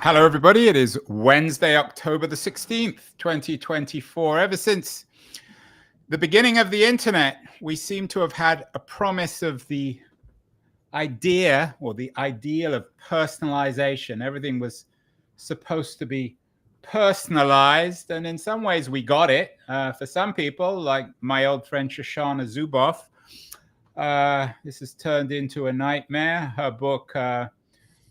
Hello, everybody. It is Wednesday, October the 16th, 2024. Ever since the beginning of the internet, we seem to have had a promise of the idea or the ideal of personalization. Everything was supposed to be personalized, and in some ways we got it. For some people, like my old friend Shoshana Zuboff, this has turned into a nightmare. Her book,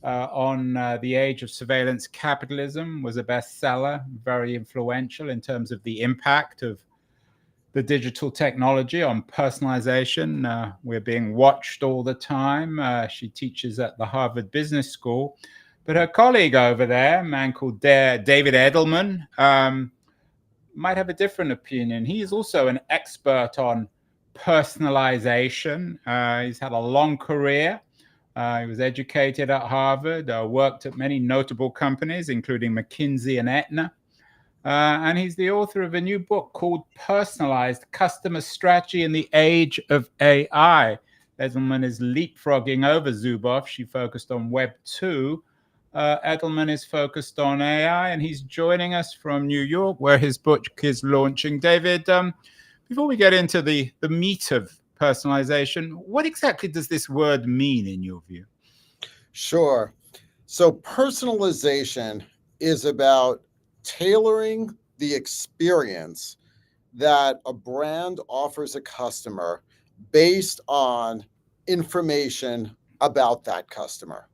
on the age of surveillance capitalism, was a bestseller, very influential in terms of the impact of the digital technology on personalization. We're being watched all the time. She teaches at the Harvard Business School. But her colleague over there, a man called David Edelman, might have a different opinion. He is also an expert on personalization. He's had a long career. He was educated at Harvard, worked at many notable companies, including McKinsey and Aetna. And he's the author of a new book called Personalized Customer Strategy in the Age of AI. Edelman is leapfrogging over Zuboff. She focused on Web 2. Edelman is focused on AI, and he's joining us from New York, where his book is launching. David, before we get into the meat of personalization, what exactly does this word mean in your view? Sure. So personalization is about tailoring the experience that a brand offers a customer based on information about that customer.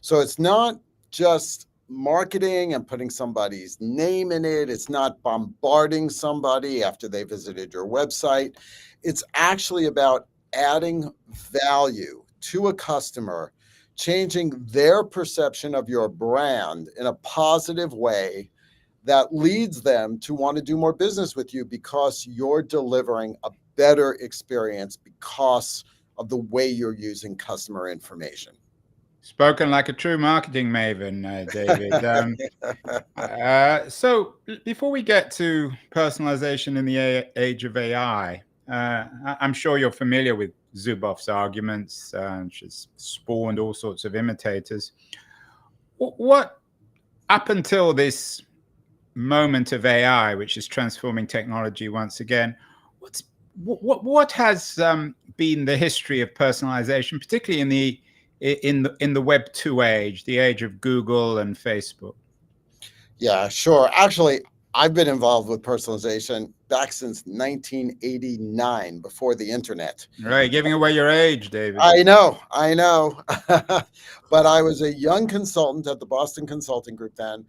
So it's not just marketing and putting somebody's name in it. It's not bombarding somebody after they visited your website. It's actually about adding value to a customer, changing their perception of your brand in a positive way that leads them to want to do more business with you because you're delivering a better experience because of the way you're using customer information. Spoken like a true marketing maven, David. So before we get to personalization in the age of AI, I'm sure you're familiar with Zuboff's arguments. She's spawned all sorts of imitators. What, up until this moment of AI, which is transforming technology once again, what has been the history of personalization, particularly in the Web 2 age, the age of Google and Facebook? Yeah, sure. Actually, I've been involved with personalization back since 1989, before the internet. Right, giving away your age, David. I know. But I was a young consultant at the Boston Consulting Group then,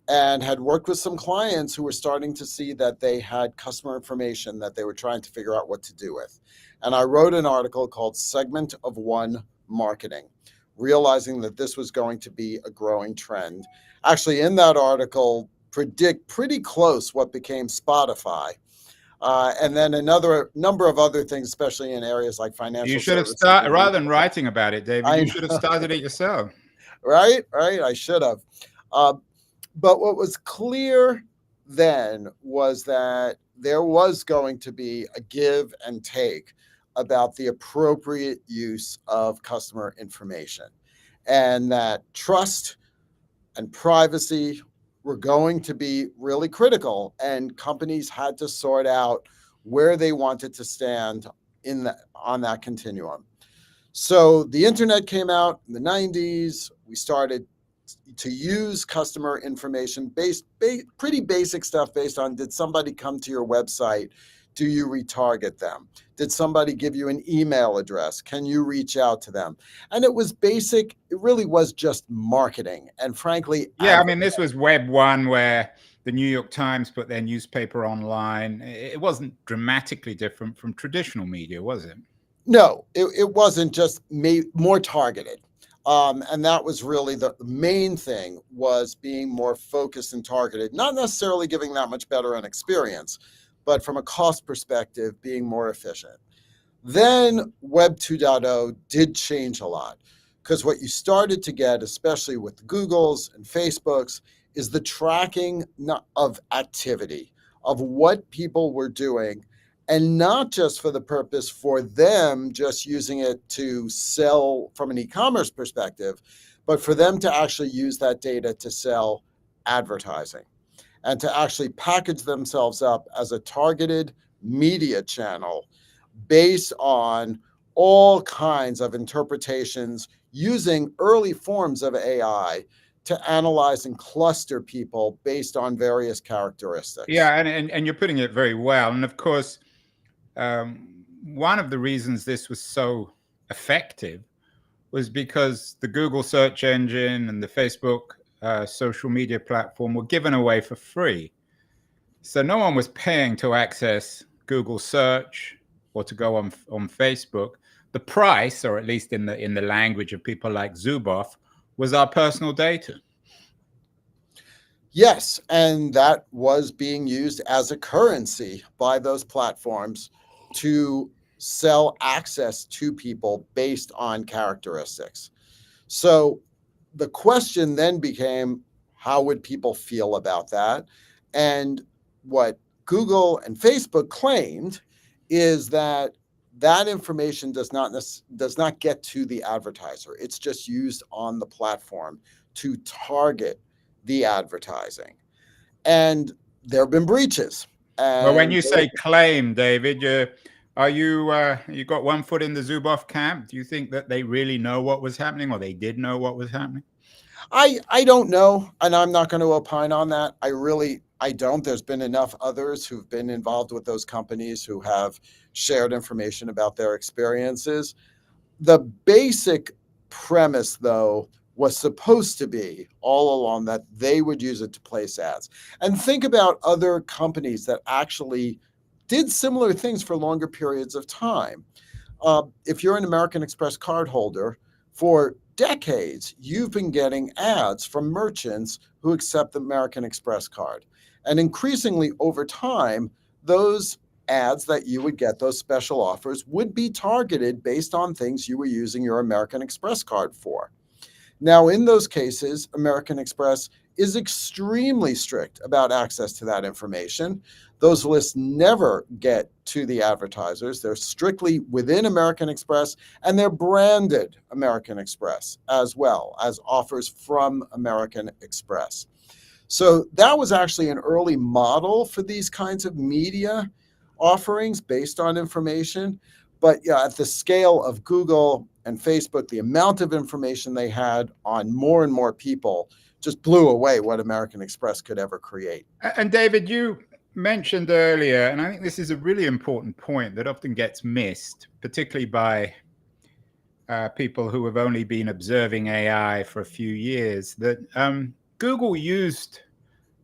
and had worked with some clients who were starting to see that they had customer information that they were trying to figure out what to do with. And I wrote an article called Segment of One Marketing, realizing that this was going to be a growing trend. Actually, in that article, predict pretty close what became Spotify. And then another number of other things, especially in areas like financial You should have services. started, rather than writing about it, David, I you should have started it yourself. Right, I should have. But what was clear then was that there was going to be a give and take about the appropriate use of customer information, and that trust and privacy were going to be really critical, and companies had to sort out where they wanted to stand on that continuum. So the internet came out in the 90s. We started to use customer information pretty basic stuff based on, did somebody come to your website? Do you retarget them? Did somebody give you an email address? Can you reach out to them? And it was basic. It really was just marketing. And frankly, yeah, I mean, this was Web 1, where the New York Times put their newspaper online. It wasn't dramatically different from traditional media, was it? No, it wasn't, just more targeted. And that was really the main thing, was being more focused and targeted, not necessarily giving that much better an experience, but from a cost perspective, being more efficient. Then Web 2.0 did change a lot, because what you started to get, especially with Google's and Facebook's, is the tracking of activity, of what people were doing, and not just for the purpose for them just using it to sell from an e-commerce perspective, but for them to actually use that data to sell advertising and to actually package themselves up as a targeted media channel based on all kinds of interpretations using early forms of AI to analyze and cluster people based on various characteristics. Yeah, and you're putting it very well. And of course, one of the reasons this was so effective was because the Google search engine and the Facebook social media platform were given away for free. So no one was paying to access Google search or to go on Facebook. The price, or at least in the language of people like Zuboff, was our personal data. Yes, and that was being used as a currency by those platforms to sell access to people based on characteristics. So the question then became, how would people feel about that? And what Google and Facebook claimed is that that information does not get to the advertiser. It's just used on the platform to target the advertising. And there have been breaches. Well, when And you say claim, David, you got one foot in the Zuboff camp? Do you think that they really know what was happening, or they did know what was happening? I don't know, and I'm not going to opine on that. I don't. There's been enough others who've been involved with those companies who have shared information about their experiences. The basic premise, though, was supposed to be all along that they would use it to place ads. And think about other companies that actually did similar things for longer periods of time. If you're an American Express card holder, for decades, you've been getting ads from merchants who accept the American Express card. And increasingly over time, those ads that you would get, those special offers, would be targeted based on things you were using your American Express card for. Now, in those cases, American Express is extremely strict about access to that information. Those lists never get to the advertisers. They're strictly within American Express, and they're branded American Express as well as offers from American Express. So that was actually an early model for these kinds of media offerings based on information. But yeah, at the scale of Google and Facebook, the amount of information they had on more and more people just blew away what American Express could ever create. And David, you mentioned earlier, and I think this is a really important point that often gets missed, particularly by people who have only been observing AI for a few years, that Google used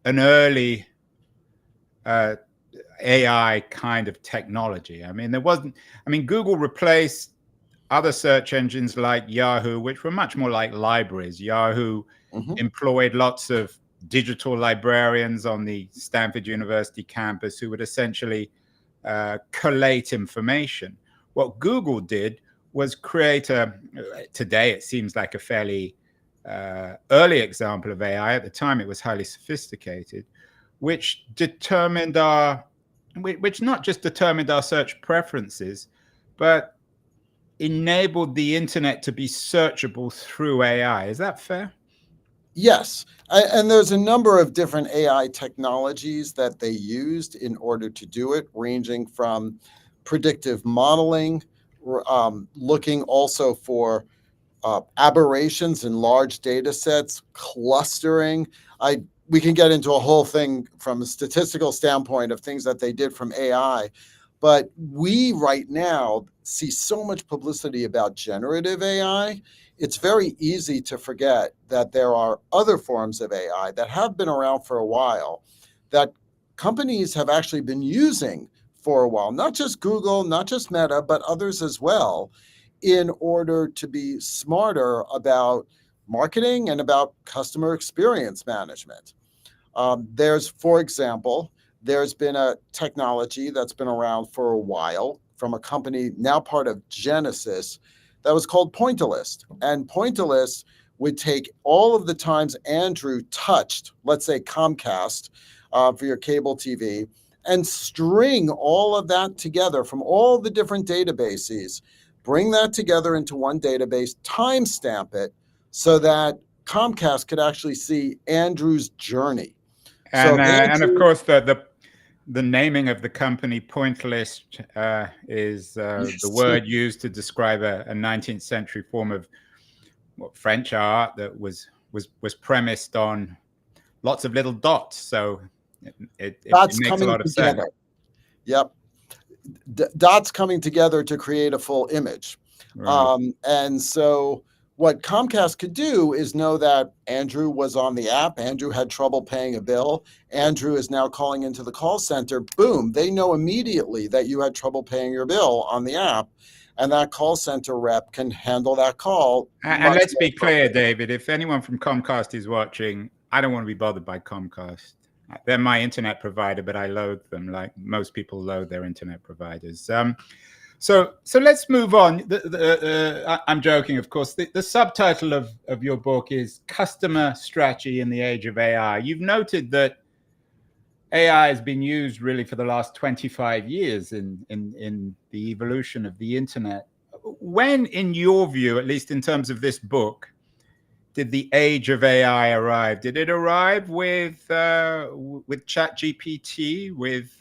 an early AI kind of technology. I mean, Google replaced other search engines like Yahoo, which were much more like libraries. Yahoo employed lots of digital librarians on the Stanford University campus who would essentially collate information. What Google did was create today it seems like a fairly early example of AI. At the time, it was highly sophisticated, which not just determined our search preferences, but enabled the internet to be searchable through AI. Is that fair? Yes. And there's a number of different AI technologies that they used in order to do it, ranging from predictive modeling, looking also for aberrations in large data sets, clustering. We can get into a whole thing from a statistical standpoint of things that they did from AI. But we right now see so much publicity about generative AI. It's very easy to forget that there are other forms of AI that have been around for a while that companies have actually been using for a while, not just Google, not just Meta, but others as well, in order to be smarter about marketing and about customer experience management. For example, there's been a technology that's been around for a while from a company now part of Genesis that was called Pointillist. And Pointillist would take all of the times Andrew touched, let's say Comcast for your cable TV, and string all of that together from all the different databases, bring that together into one database, timestamp it so that Comcast could actually see Andrew's journey. So if And of Andrew, course, the naming of the company Pointillist is the word used to describe a 19th century form of French art that was premised on lots of little dots. So it dots makes a coming lot of sense. together. Yep. Dots coming together to create a full image. Right. And so what Comcast could do is know that Andrew was on the app. Andrew had trouble paying a bill. Andrew is now calling into the call center. Boom, they know immediately that you had trouble paying your bill on the app. And that call center rep can handle that call. And let's be clear, David, if anyone from Comcast is watching, I don't want to be bothered by Comcast. They're my internet provider, but I loathe them like most people loathe their internet providers. So let's move on. I'm joking, of course. The subtitle of your book is Customer Strategy in the Age of AI. You've noted that AI has been used really for the last 25 years in the evolution of the internet. When, in your view, at least in terms of this book, did the age of AI arrive? Did it arrive with ChatGPT, with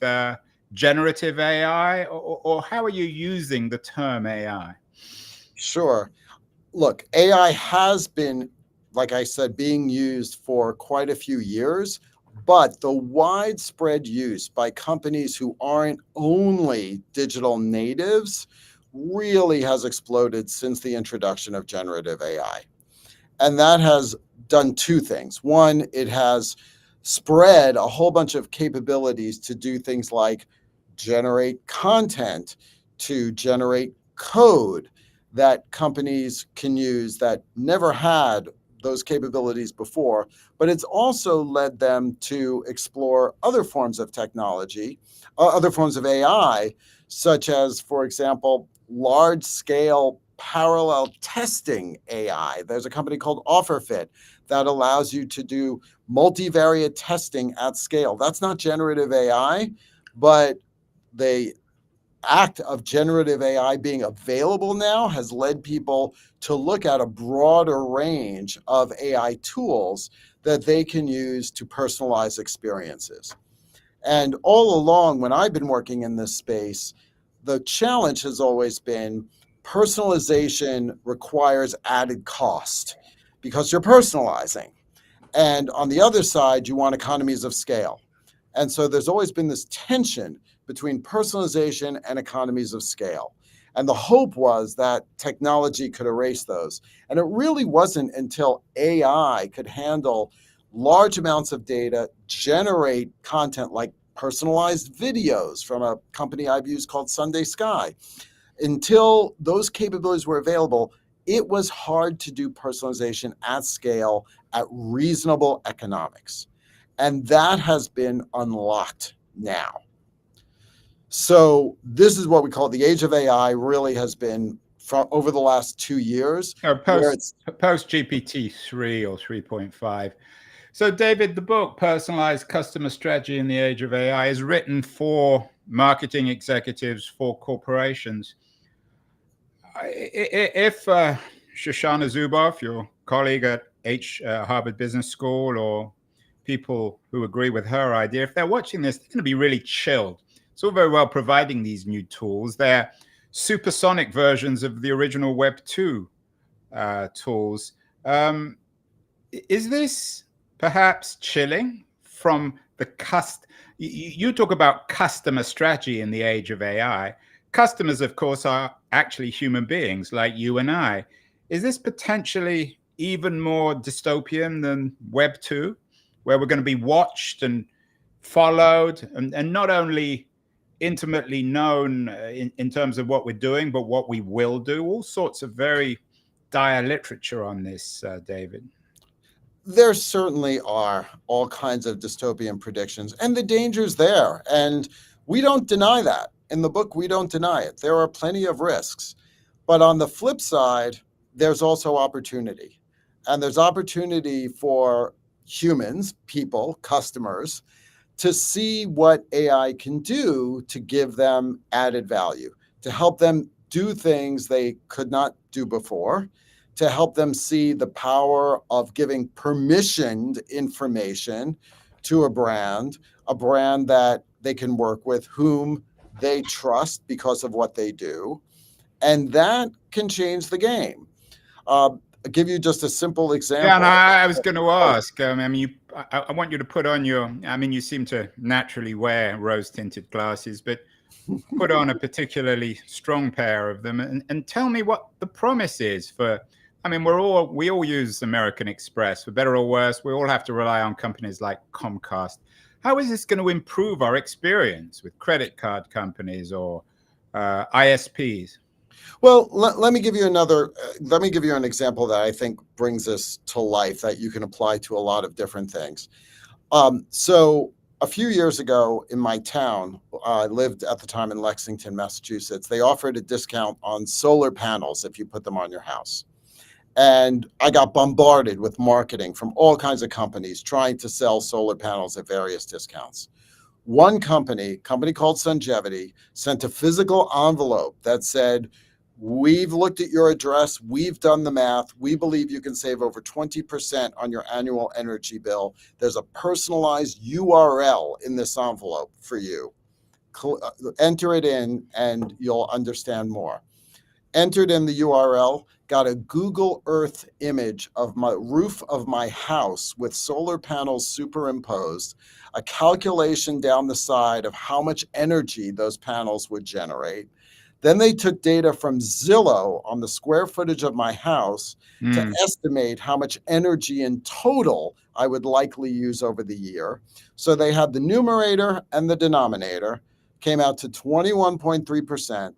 generative AI, or how are you using the term AI? Sure. Look, AI has been, like I said, being used for quite a few years, but the widespread use by companies who aren't only digital natives really has exploded since the introduction of generative AI. And that has done two things. One, it has spread a whole bunch of capabilities to do things like generate content, to generate code that companies can use that never had those capabilities before. But it's also led them to explore other forms of technology, other forms of AI, such as, for example, large-scale parallel testing AI. There's a company called OfferFit that allows you to do multivariate testing at scale. That's not generative AI, but the act of generative AI being available now has led people to look at a broader range of AI tools that they can use to personalize experiences. And all along, when I've been working in this space, the challenge has always been personalization requires added cost because you're personalizing. And on the other side, you want economies of scale. And so there's always been this tension between personalization and economies of scale. And the hope was that technology could erase those. And it really wasn't until AI could handle large amounts of data, generate content like personalized videos from a company I've used called Sunday Sky. Until those capabilities were available, it was hard to do personalization at scale at reasonable economics. And that has been unlocked now. So this is what we call the age of AI, really has been from over the last 2 years. Post GPT-3 or 3.5. So, David, the book, Personalized Customer Strategy in the Age of AI, is written for marketing executives, for corporations. If Shoshana Zuboff, your colleague at Harvard Business School, or people who agree with her idea, if they're watching this, they're going to be really chilled. It's all very well providing these new tools. They're supersonic versions of the original Web 2 tools. Is this perhaps chilling from the you talk about customer strategy in the age of AI. Customers, of course, are actually human beings like you and I. Is this potentially even more dystopian than Web 2, where we're going to be watched and followed and not only intimately known in terms of what we're doing, but what we will do? All sorts of very dire literature on this, David. There certainly are all kinds of dystopian predictions, and the danger's there. And we don't deny that. In the book, we don't deny it. There are plenty of risks. But on the flip side, there's also opportunity. And there's opportunity for humans, people, customers, to see what AI can do to give them added value, to help them do things they could not do before, to help them see the power of giving permissioned information to a brand that they can work with, whom they trust because of what they do. And that can change the game. I'll give you just a simple example. Yeah, and I was going to ask. I mean, I want you to put on your. I mean, you seem to naturally wear rose-tinted glasses, but put on a particularly strong pair of them, and tell me what the promise is for. I mean, we all use American Express, for better or worse. We all have to rely on companies like Comcast. How is this going to improve our experience with credit card companies or ISPs? Well, let me give you let me give you an example that I think brings this to life that you can apply to a lot of different things. So a few years ago in my town, I lived at the time in Lexington, Massachusetts. They offered a discount on solar panels if you put them on your house. And I got bombarded with marketing from all kinds of companies trying to sell solar panels at various discounts. One company called Sungevity, sent a physical envelope that said, "We've looked at your address. We've done the math. We believe you can save over 20% on your annual energy bill. There's a personalized URL in this envelope for you. Enter it in and you'll understand more." Entered in the URL, got a Google Earth image of my roof of my house with solar panels superimposed, a calculation down the side of how much energy those panels would generate. Then they took data from Zillow on the square footage of my house to estimate how much energy in total I would likely use over the year. So they had the numerator and the denominator, came out to 21.3%.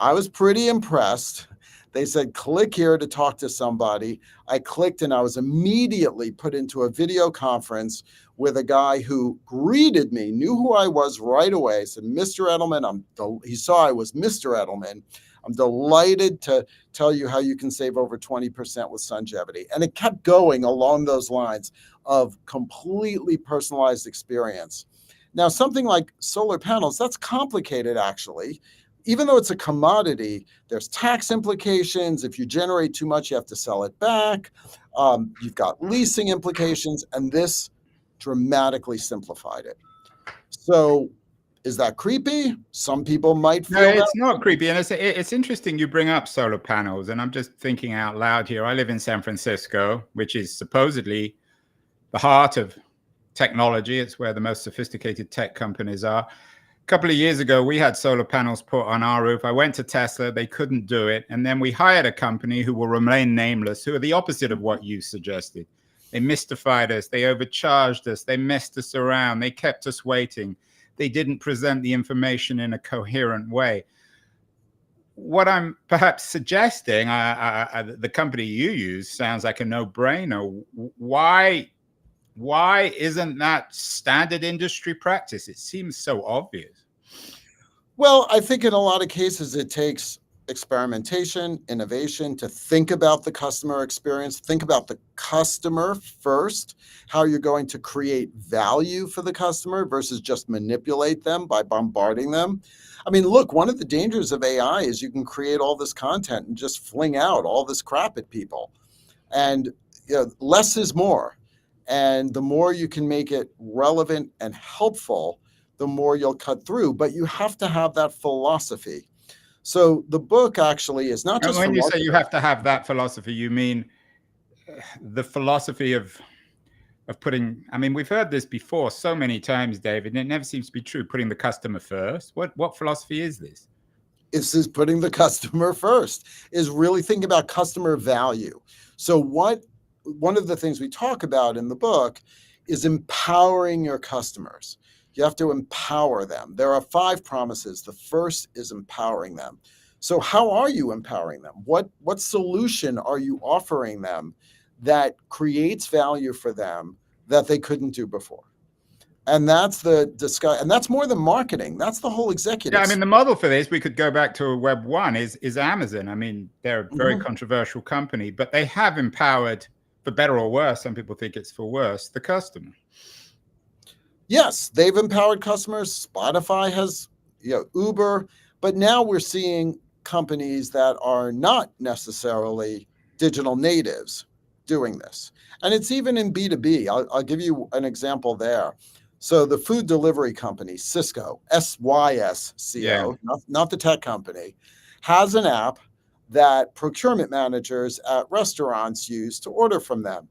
I was pretty impressed. They said, "Click here to talk to somebody." I clicked and I was immediately put into a video conference with a guy who greeted me, knew who I was right away, said, "Mr. Edelman," he saw I was Mr. Edelman. "I'm delighted to tell you how you can save over 20% with Sungevity." And it kept going along those lines of completely personalized experience. Now, something like solar panels, that's complicated actually. Even though it's a commodity, there's tax implications. If you generate too much, you have to sell it back. You've got leasing implications, and this dramatically simplified it. So is that creepy? Some people might feel No, it's not creepy. And it's interesting you bring up solar panels, and I'm just thinking out loud here. I live in San Francisco, which is supposedly the heart of technology. It's where the most sophisticated tech companies are. A couple of years ago, we had solar panels put on our roof. I went to Tesla. They couldn't do it. And then we hired a company who will remain nameless, who are the opposite of what you suggested. They mystified us. They overcharged us. They messed us around. They kept us waiting. They didn't present the information in a coherent way. What I'm perhaps suggesting, the company you use sounds like a no-brainer. Why isn't that standard industry practice? It seems so obvious. Well, I think in a lot of cases, it takes experimentation, innovation to think about the customer experience, think about the customer first, how you're going to create value for the customer versus just manipulate them by bombarding them. I mean, look, one of the dangers of AI is you can create all this content and just fling out all this crap at people. And less is more. And the more you can make it relevant and helpful, the more you'll cut through. But you have to have that philosophy. So the book actually is not just. When you say you have to have that philosophy, you mean the philosophy of putting. I mean, we've heard this before so many times, David, and it never seems to be true. Putting the customer first. What philosophy is this? This is putting the customer first. Is really thinking about customer value. So one of the things we talk about in the book is empowering your customers. You have to empower them. There are 5 promises. The first is empowering them. So how are you empowering them? What solution are you offering them that creates value for them that they couldn't do before? And that's the discuss, and that's more than marketing. That's the whole executive. Yeah, I mean, the model for this, we could go back to Web 1, is Amazon. I mean, they're a very controversial company, but they have empowered, for better or worse, some people think it's for worse, the customer. Yes, they've empowered customers. Spotify has, Uber, but now we're seeing companies that are not necessarily digital natives doing this. And it's even in B2B. I'll give you an example there. So the food delivery company, Cisco, Yeah. SYSCO, not the tech company, has an app that procurement managers at restaurants use to order from them.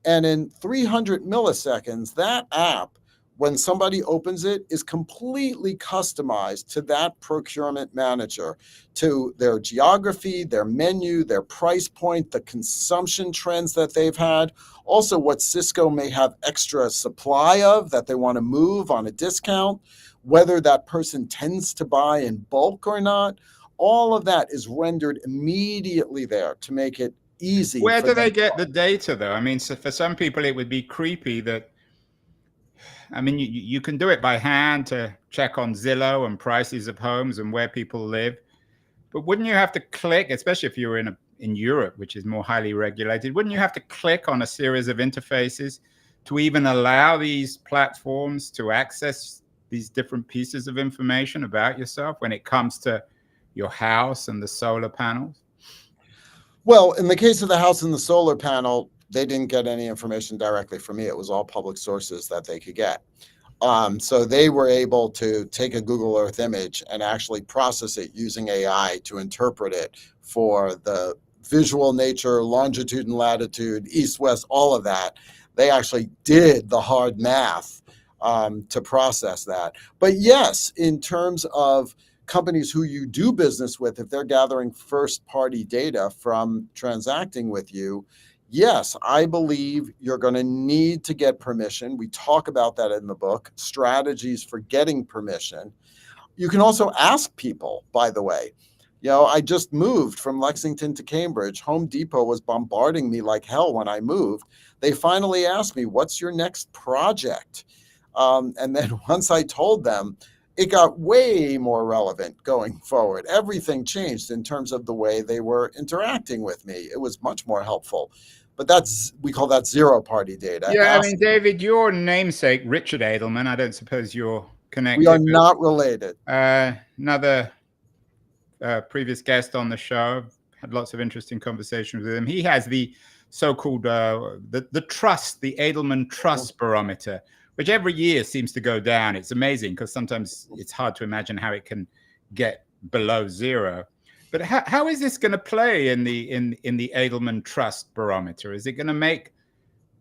And in 300 milliseconds, that app, when somebody opens it, is completely customized to that procurement manager, to their geography, their menu, their price point, the consumption trends that they've had, also what Cisco may have extra supply of that they want to move on a discount, whether that person tends to buy in bulk or not. All of that is rendered immediately there to make it easy Where for do they them. get the data, though? I mean, so for some people, it would be creepy that, I mean, you can do it by hand to check on Zillow and prices of homes and where people live. But wouldn't you have to click, especially if you were in Europe, which is more highly regulated, wouldn't you have to click on a series of interfaces to even allow these platforms to access these different pieces of information about yourself when it comes to your house and the solar panels? Well, in the case of the house and the solar panel, they didn't get any information directly from me. It was all public sources that they could get. So they were able to take a Google Earth image and actually process it using AI to interpret it for the visual nature, longitude and latitude, east, west, all of that. They actually did the hard math to process that. But yes, in terms of companies who you do business with, if they're gathering first party data from transacting with you, yes, I believe you're going to need to get permission. We talk about that in the book, strategies for getting permission. You can also ask people, by the way. I just moved from Lexington to Cambridge. Home Depot was bombarding me like hell when I moved. They finally asked me, "What's your next project?" And then once I told them, it got way more relevant going forward. Everything changed in terms of the way they were interacting with me. It was much more helpful. But we call that zero party data. Yeah, I mean, David, your namesake, Richard Edelman, I don't suppose you're We are connected, not related. but another previous guest on the show. Had lots of interesting conversations with him. He has the so-called the trust, the Edelman Trust Barometer, which every year seems to go down. It's amazing because sometimes it's hard to imagine how it can get below zero. But how is this going to play in the Edelman Trust Barometer? Is it going to make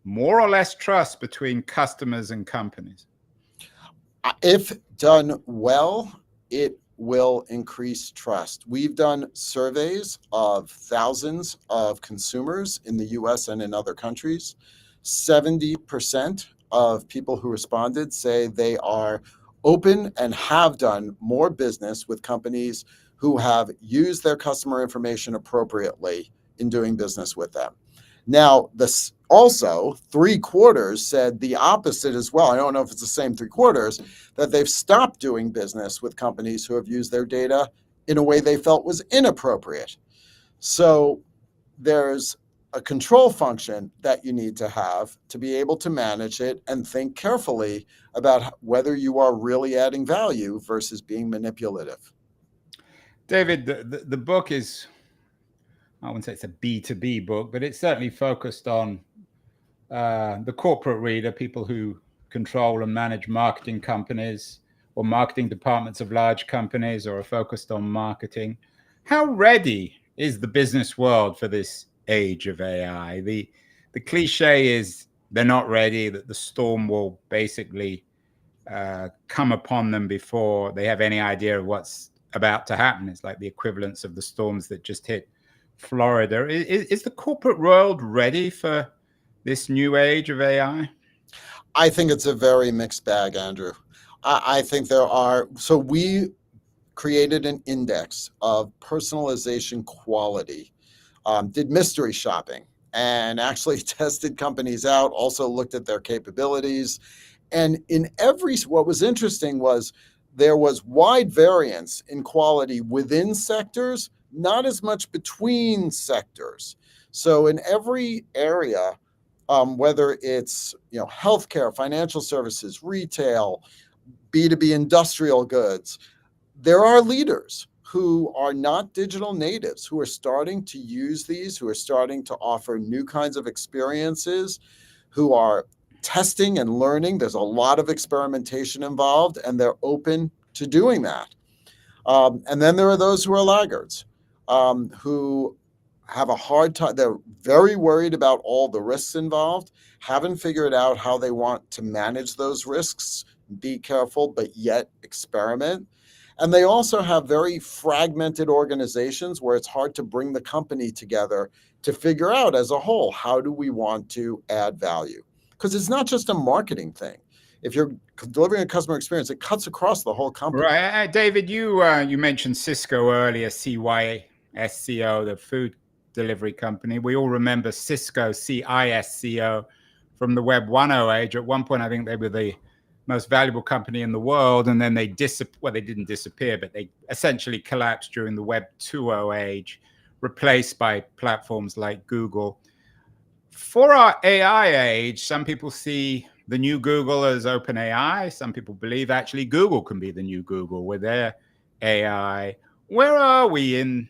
more or less trust between customers and companies? If done well, it will increase trust. We've done surveys of thousands of consumers in the US and in other countries. 70% of people who responded say they are open and have done more business with companies who have used their customer information appropriately in doing business with them. Now, this also 3/4 said the opposite as well. I don't know if it's the same 3/4, that they've stopped doing business with companies who have used their data in a way they felt was inappropriate. So there's a control function that you need to have to be able to manage it and think carefully about whether you are really adding value versus being manipulative. David, the book is, I wouldn't say it's a B2B book, but it's certainly focused on the corporate reader, people who control and manage marketing companies or marketing departments of large companies or are focused on marketing. How ready is the business world for this age of AI? The cliche is they're not ready, that the storm will basically come upon them before they have any idea of what's about to happen. It's like the equivalence of the storms that just hit Florida. Is the corporate world ready for this new age of AI? I think it's a very mixed bag, Andrew. I think so we created an index of personalization quality, did mystery shopping, and actually tested companies out, also looked at their capabilities. And what was interesting was there was wide variance in quality within sectors, not as much between sectors. So in every area, whether it's healthcare, financial services, retail, B2B industrial goods. There are leaders who are not digital natives, who are starting to use these, who are starting to offer new kinds of experiences, who are testing and learning. There's a lot of experimentation involved, and they're open to doing that. And then there are those who are laggards, who have a hard time. They're very worried about all the risks involved, haven't figured out how they want to manage those risks, be careful, but yet experiment. And they also have very fragmented organizations where it's hard to bring the company together to figure out as a whole, how do we want to add value? Because it's not just a marketing thing. If you're delivering a customer experience, it cuts across the whole company. Right. David, you mentioned Cisco earlier, CYSCO, the food delivery company. We all remember Cisco, CISCO, from the Web 1.0 age. At one point, I think they were the most valuable company in the world, and then they didn't disappear, but they essentially collapsed during the Web 2.0 age, replaced by platforms like Google. For our AI age, some people see the new Google as OpenAI. Some people believe actually Google can be the new Google with their AI. Where are we in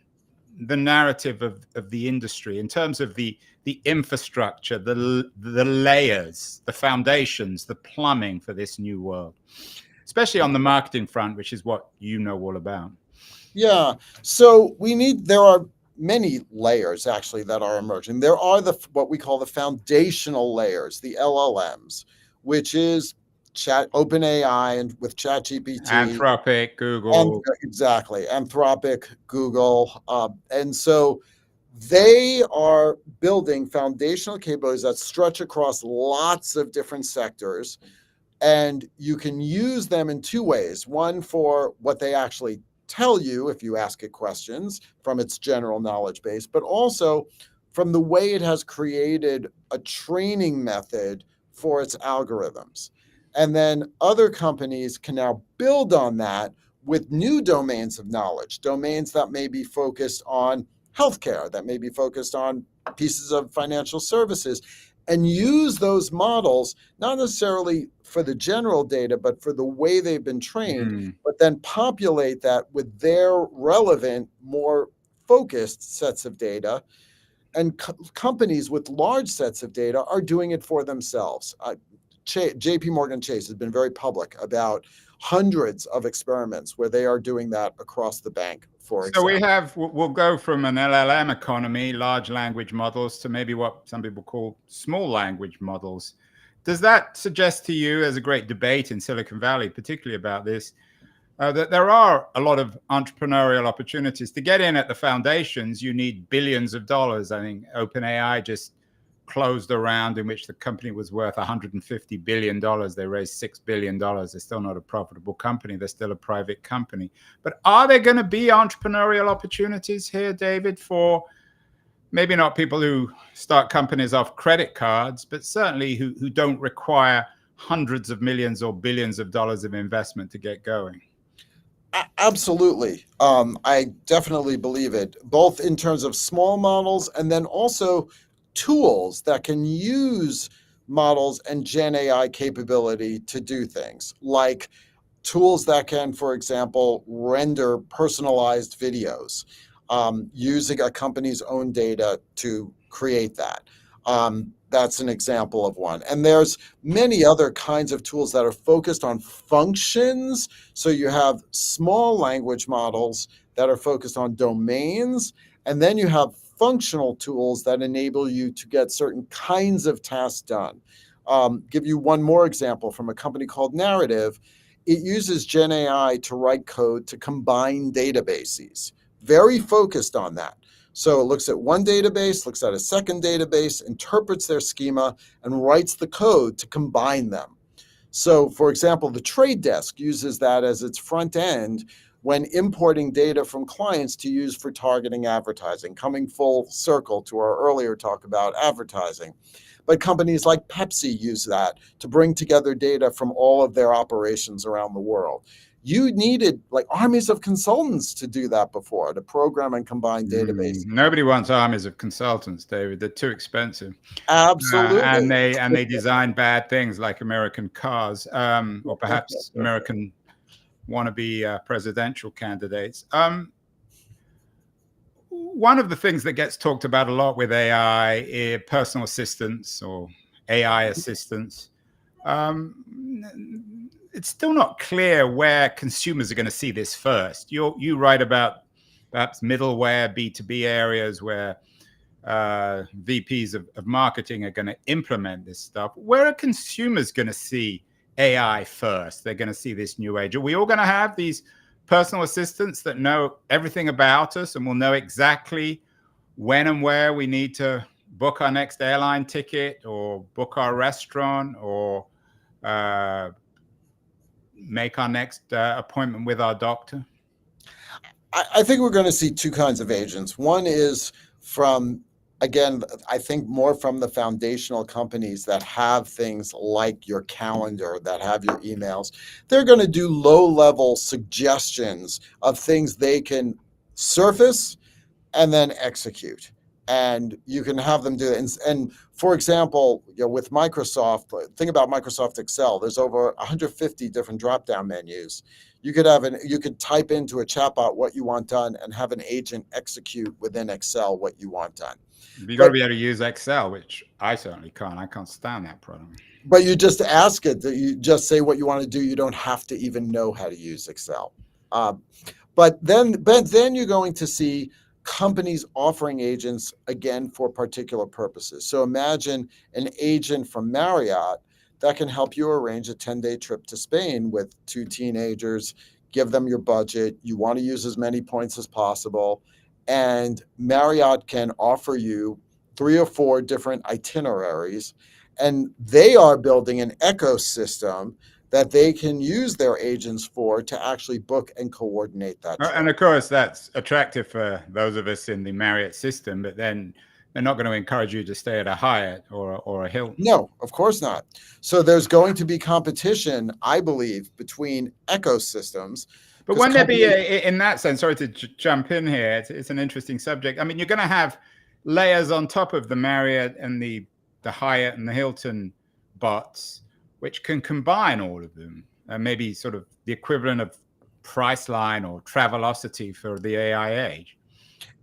the narrative of the industry in terms of the infrastructure, the layers, the foundations, the plumbing for this new world, especially on the marketing front, which is what you know all about? Yeah. So there are many layers actually that are emerging. There are what we call the foundational layers, the LLMs, which is OpenAI and with ChatGPT, Anthropic, Google. and exactly, Anthropic, Google, and so they are building foundational capabilities that stretch across lots of different sectors, and you can use them in two ways. One, for what they actually tell you if you ask it questions from its general knowledge base, but also from the way it has created a training method for its algorithms. And then other companies can now build on that with new domains of knowledge, domains that may be focused on healthcare, that may be focused on pieces of financial services, and use those models, not necessarily for the general data, but for the way they've been trained, but then populate that with their relevant, more focused sets of data. And companies with large sets of data are doing it for themselves. JP Morgan Chase has been very public about hundreds of experiments where they are doing that across the bank, for example. So we'll go from an LLM economy, large language models, to maybe what some people call small language models. Does that suggest to you, there's a great debate in Silicon Valley, particularly about this, that there are a lot of entrepreneurial opportunities to get in at the foundations? You need billions of dollars. I think OpenAI just closed a round in which the company was worth $150 billion. They raised $6 billion. They're still not a profitable company. They're still a private company. But are there going to be entrepreneurial opportunities here, David, for maybe not people who start companies off credit cards, but certainly who don't require hundreds of millions or billions of dollars of investment to get going? Absolutely. I definitely believe it, both in terms of small models and then also tools that can use models and Gen AI capability to do things, like tools that can, for example, render personalized videos, using a company's own data to create that. That's an example of one. And there's many other kinds of tools that are focused on functions. So you have small language models that are focused on domains, and then you have functional tools that enable you to get certain kinds of tasks done. Give you one more example from a company called Narrative. It uses Gen AI to write code to combine databases, very focused on that. So it looks at one database, looks at a second database, interprets their schema, and writes the code to combine them. So, for example, the trade desk uses that as its front end when importing data from clients to use for targeting advertising, coming full circle to our earlier talk about advertising. But companies like Pepsi use that to bring together data from all of their operations around the world. You needed like armies of consultants to do that before, to program and combine databases. Nobody wants armies of consultants, David. They're too expensive. Absolutely. And they design bad things like American cars, or perhaps American wannabe presidential candidates. One of the things that gets talked about a lot with AI is personal assistants or AI assistants. It's still not clear where consumers are going to see this first. You write about perhaps middleware, B2B areas where VPs of marketing are going to implement this stuff. Where are consumers going to see AI first? They're going to see this new age. Are we all going to have these personal assistants that know everything about us and will know exactly when and where we need to book our next airline ticket or book our restaurant or make our next appointment with our doctor? I think we're going to see two kinds of agents. One is from, again, I think more from the foundational companies that have things like your calendar, that have your emails. They're going to do low-level suggestions of things they can surface and then execute. And you can have them do it. And for example, with Microsoft, think about Microsoft Excel. There's over 150 different drop-down menus. You could type into a chatbot what you want done and have an agent execute within Excel what you want done. You got to be able to use Excel, which I certainly can't. I can't stand that program. But you just ask it, that you just say what you want to do. You don't have to even know how to use Excel. But then you're going to see companies offering agents again for particular purposes. So imagine an agent from Marriott that can help you arrange a 10-day trip to Spain with two teenagers, give them your budget. You want to use as many points as possible. And Marriott can offer you 3 or 4 different itineraries. And they are building an ecosystem that they can use their agents for to actually book and coordinate that trip. And of course, that's attractive for those of us in the Marriott system, but then they're not going to encourage you to stay at a Hyatt or a Hilton. No, of course not. So there's going to be competition, I believe, between ecosystems. But wouldn't there be, in that sense, sorry to jump in here, it's an interesting subject. I mean, you're going to have layers on top of the Marriott and the Hyatt and the Hilton bots, which can combine all of them, maybe sort of the equivalent of Priceline or Travelocity for the AI age.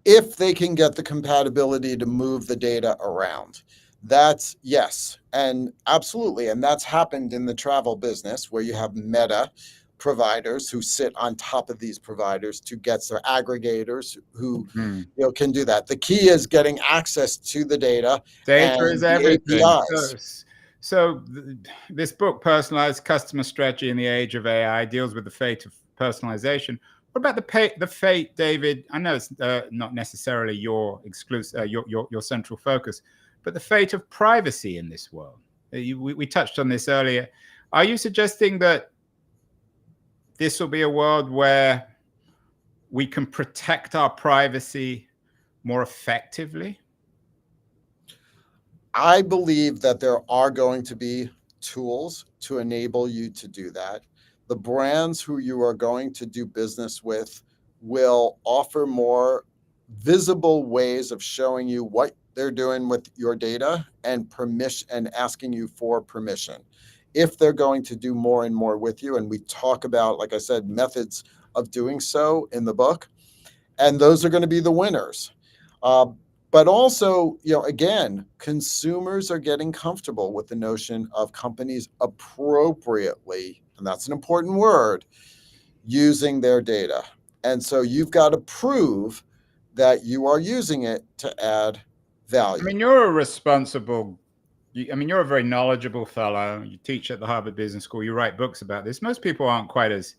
If they can get the compatibility to move the data around. That's yes, and absolutely. And that's happened in the travel business where you have meta providers who sit on top of these providers to get their aggregators who can do that. The key is getting access to the data. Data is everything. So this book, Personalized Customer Strategy in the Age of AI, deals with the fate of personalization. What about the fate, David? I know it's not necessarily your exclusive, your central focus, but the fate of privacy in this world. We touched on this earlier. Are you suggesting that this will be a world where we can protect our privacy more effectively? I believe that there are going to be tools to enable you to do that. The brands who you are going to do business with will offer more visible ways of showing you what they're doing with your data and permission and asking you for permission. If they're going to do more and more with you, and we talk about, like I said, methods of doing so in the book, and those are going to be the winners. But also, again, consumers are getting comfortable with the notion of companies appropriately, and that's an important word, using their data. And so you've got to prove that you are using it to add value. I mean, you're a very knowledgeable fellow. You teach at the Harvard Business School. You write books about this. Most people aren't quite as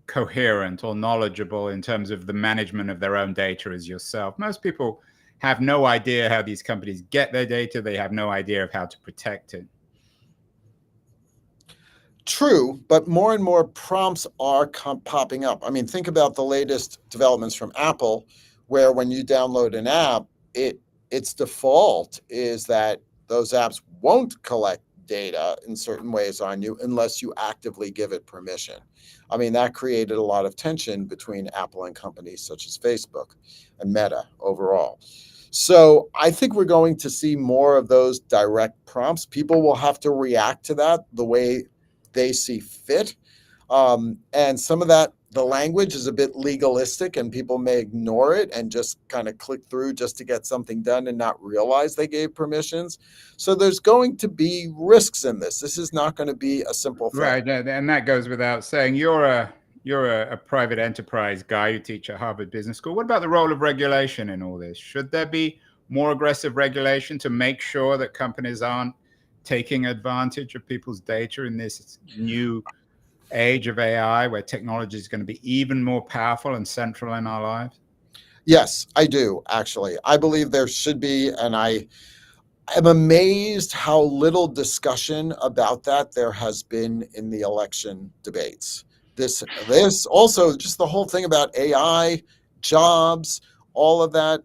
coherent or knowledgeable in terms of the management of their own data as yourself. Most people have no idea how these companies get their data. They have no idea of how to protect it. True, but more and more prompts are popping up. I mean, think about the latest developments from Apple, where when you download an app, its default is that those apps won't collect data in certain ways on you unless you actively give it permission. I mean, that created a lot of tension between Apple and companies such as Facebook and Meta overall. So I think we're going to see more of those direct prompts. People will have to react to that the way they see fit. And some of that, the language is a bit legalistic and people may ignore it and just kind of click through just to get something done and not realize they gave permissions. So there's going to be risks in this. This is not going to be a simple thing. Right, and that goes without saying. You're a private enterprise guy. You teach at Harvard Business School. What about the role of regulation in all this? Should there be more aggressive regulation to make sure that companies aren't taking advantage of people's data in this new age of AI, where technology is going to be even more powerful and central in our lives? Yes, I do, actually. I believe there should be, and I am amazed how little discussion about that there has been in the election debates. This also, just the whole thing about AI, jobs, all of that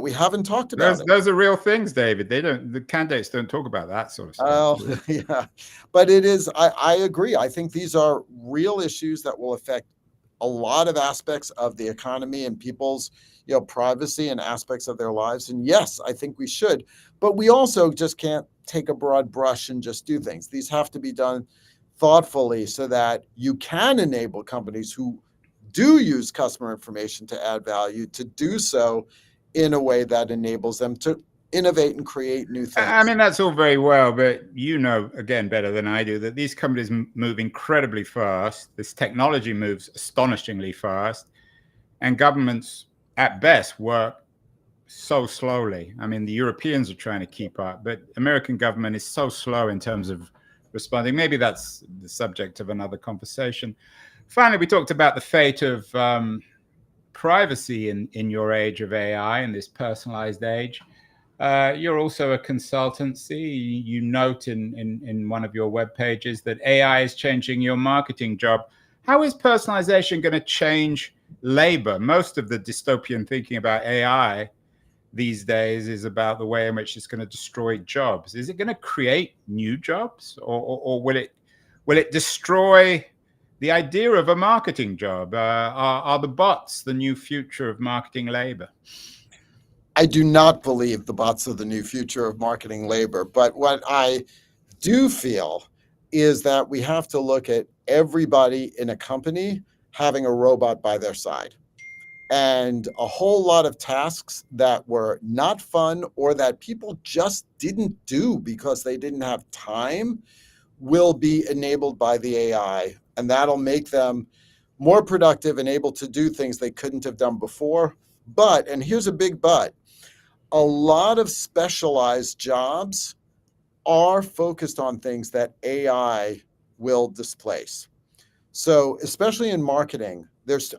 we haven't talked about. Those are real things, David. The candidates don't talk about that sort of stuff. Oh, yeah. But it is, I agree. I think these are real issues that will affect a lot of aspects of the economy and people's, privacy and aspects of their lives. And yes, I think we should, but we also just can't take a broad brush and just do things. These have to be done thoughtfully so that you can enable companies who do use customer information to add value to do so in a way that enables them to innovate and create new things. I mean, that's all very well, but again, better than I do, that these companies move incredibly fast. This technology moves astonishingly fast, and governments, at best, work so slowly. I mean, the Europeans are trying to keep up, but American government is so slow in terms of responding. Maybe that's the subject of another conversation. Finally, we talked about the fate of privacy in your age of AI, in this personalized age. You're also a consultancy. You note in one of your web pages that AI is changing your marketing job. How is personalization going to change labor? Most of the dystopian thinking about AI these days is about the way in which it's going to destroy jobs. Is it going to create new jobs, or will it destroy the idea of a marketing job? Are the bots the new future of marketing labor? I do not believe the bots are the new future of marketing labor, but what I do feel is that we have to look at everybody in a company having a robot by their side. And a whole lot of tasks that were not fun or that people just didn't do because they didn't have time will be enabled by the AI. And that'll make them more productive and able to do things they couldn't have done before. But, and here's a big but, a lot of specialized jobs are focused on things that AI will displace. So especially in marketing,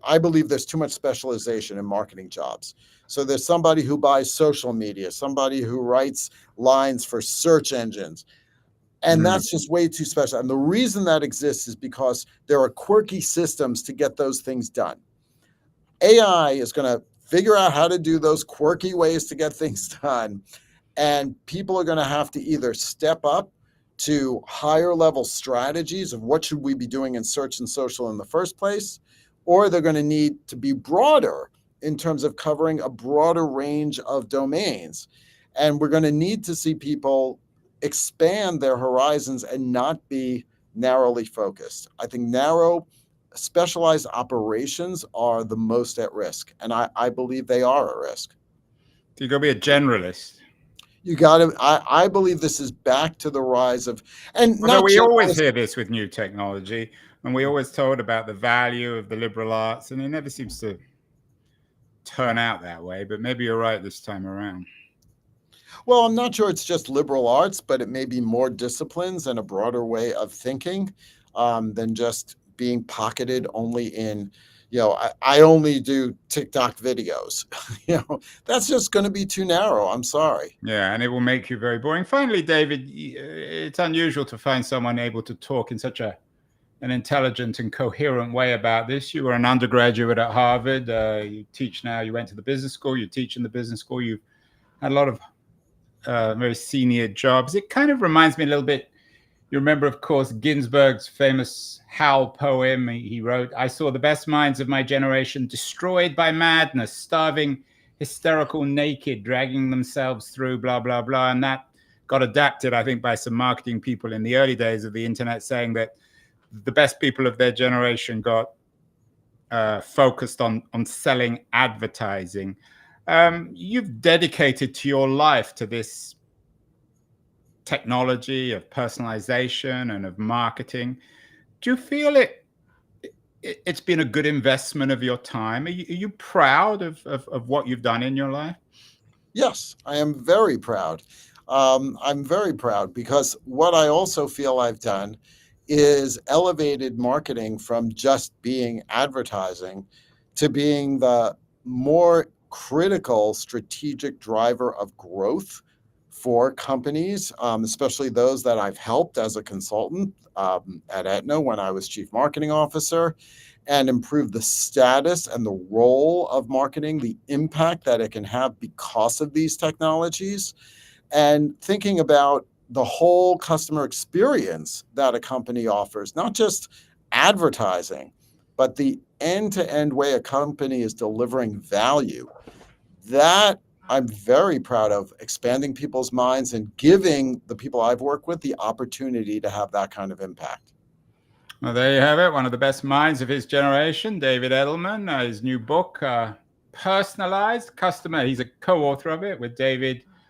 I believe there's too much specialization in marketing jobs. So there's somebody who buys social media, somebody who writes lines for search engines. And that's just way too special. And the reason that exists is because there are quirky systems to get those things done. AI is going to figure out how to do those quirky ways to get things done. And people are going to have to either step up to higher level strategies of what should we be doing in search and social in the first place, or they're going to need to be broader in terms of covering a broader range of domains. And we're going to need to see people expand their horizons and not be narrowly focused. I think narrow, specialized operations are the most at risk, and I believe they are at risk. You're going to be a generalist. You got to. I believe this is back to the rise of, and although we always hear this with new technology, and we always told about the value of the liberal arts, and it never seems to turn out that way. But maybe you're right this time around. Well, I'm not sure it's just liberal arts, but it may be more disciplines and a broader way of thinking than just being pocketed only in, I only do TikTok videos. That's just going to be too narrow. I'm sorry. Yeah, and it will make you very boring. Finally, David, it's unusual to find someone able to talk in such an intelligent and coherent way about this. You were an undergraduate at Harvard. You teach now. You went to the business school. You teach in the business school. You've had a lot of very senior jobs. It kind of reminds me a little bit. You remember, of course, Ginsberg's famous Howl poem. He wrote, "I saw the best minds of my generation destroyed by madness, starving, hysterical, naked, dragging themselves through, blah, blah, blah." And that got adapted, I think, by some marketing people in the early days of the internet, saying that the best people of their generation got focused on selling advertising. You've dedicated to your life to this technology of personalization and of marketing. Do you feel it's been a good investment of your time? Are you proud of what you've done in your life? Yes, I am very proud. I'm very proud because what I also feel I've done is elevated marketing from just being advertising to being the more critical strategic driver of growth for companies, especially those that I've helped as a consultant at Aetna when I was chief marketing officer, and improve the status and the role of marketing, the impact that it can have because of these technologies, and thinking about the whole customer experience that a company offers, not just advertising, but the end-to-end way a company is delivering value. That I'm very proud of, expanding people's minds and giving the people I've worked with the opportunity to have that kind of impact. Well, there you have it. One of the best minds of his generation, David Edelman. His new book, Personalized Customer. He's a co-author of it with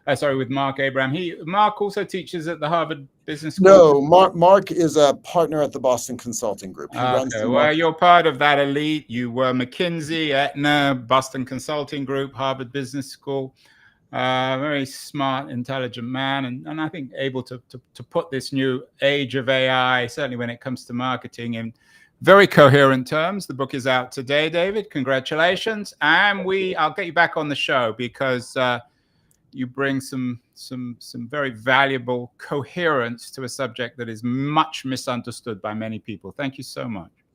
with Mark Abraham. Mark also teaches at the Harvard Business School. No, Mark is a partner at the Boston Consulting Group. He runs the well, you're part of that elite. You were McKinsey, Aetna, Boston Consulting Group, Harvard Business School. Very smart, intelligent man, and I think able to put this new age of AI, certainly when it comes to marketing, in very coherent terms. The book is out today, David. Congratulations, and I'll get you back on the show because you bring some very valuable coherence to a subject that is much misunderstood by many people. Thank you so much.